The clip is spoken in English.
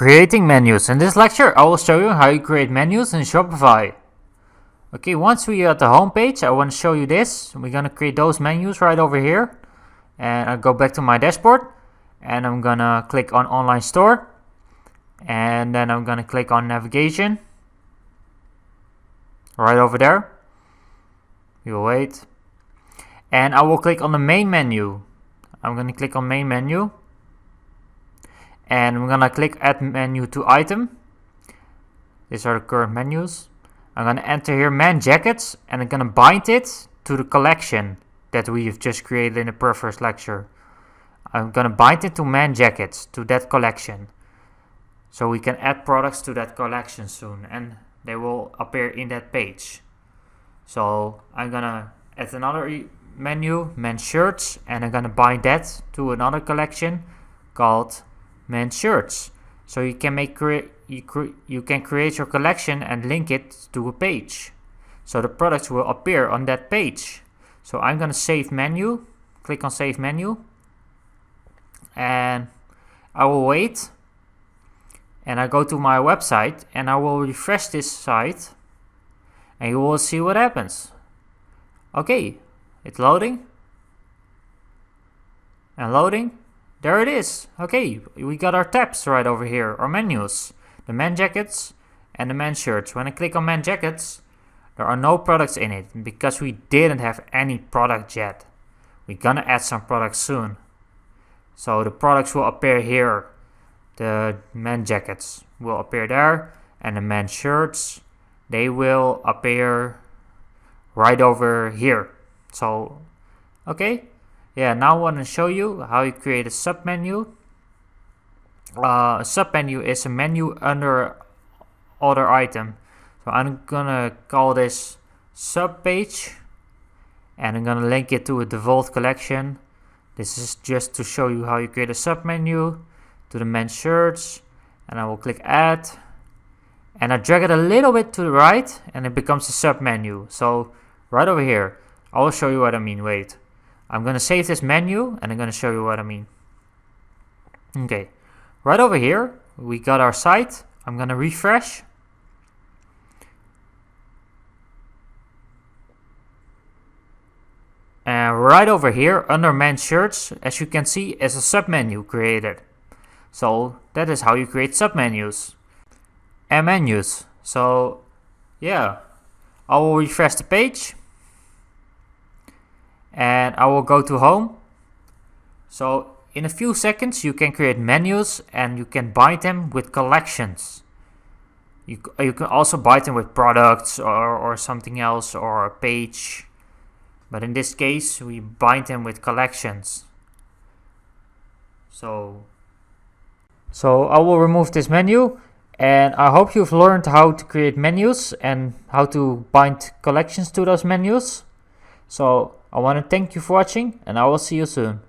Creating menus. In this lecture, I will show you how you create menus in Shopify. Okay, once we are at the home page, I want to show you this. We're going to create those menus right over here. And I'll go back to my dashboard. And I'm going to click on Online Store. And then I'm going to click on Navigation. Right over there. You'll wait. And I will click on the main menu. I'm going to click on Main Menu. And I'm gonna click Add Menu to Item. These are the current menus. I'm gonna enter here Man Jackets, and I'm gonna bind it to the collection that we've just created in the previous lecture. I'm gonna bind it to Man Jackets, to that collection. So we can add products to that collection soon, and they will appear in that page. So I'm gonna add another menu, Men Shirts, and I'm gonna bind that to another collection called Men Shirts. So you can you can create your collection and link it to a page. So the products will appear on that page. So I'm gonna save menu, click on Save Menu, and I will wait. And I go to my website and I will refresh this site, and you will see what happens. Okay, it's loading and loading. There it is. Okay, we got our tabs right over here, our menus. The Men Jackets and the Men Shirts. When I click on Men Jackets, there are no products in it because we didn't have any product yet. We're gonna add some products soon. So the products will appear here. The Men Jackets will appear there, and the Men Shirts, they will appear right over here. So, okay. Yeah, now I want to show you how you create a submenu. A submenu is a menu under other item. So I'm gonna call this subpage, and I'm gonna link it to a default collection. This is just to show you how you create a submenu to the Men Shirts, and I will click Add, and I drag it a little bit to the right, and it becomes a submenu. So right over here, I will show you what I mean. Wait. I'm going to save this menu, and I'm going to show you what I mean. Okay, right over here, we got our site. I'm going to refresh. And right over here, under Men Shirts, as you can see, is a submenu created. So that is how you create submenus and menus. So yeah, I will refresh the page. And I will go to home. So in a few seconds you can create menus, and you can bind them with collections. You can also bind them with products or something else, or a page. But in this case we bind them with collections. So I will remove this menu, and I hope you've learned how to create menus and how to bind collections to those menus. So I want to thank you for watching, and I will see you soon.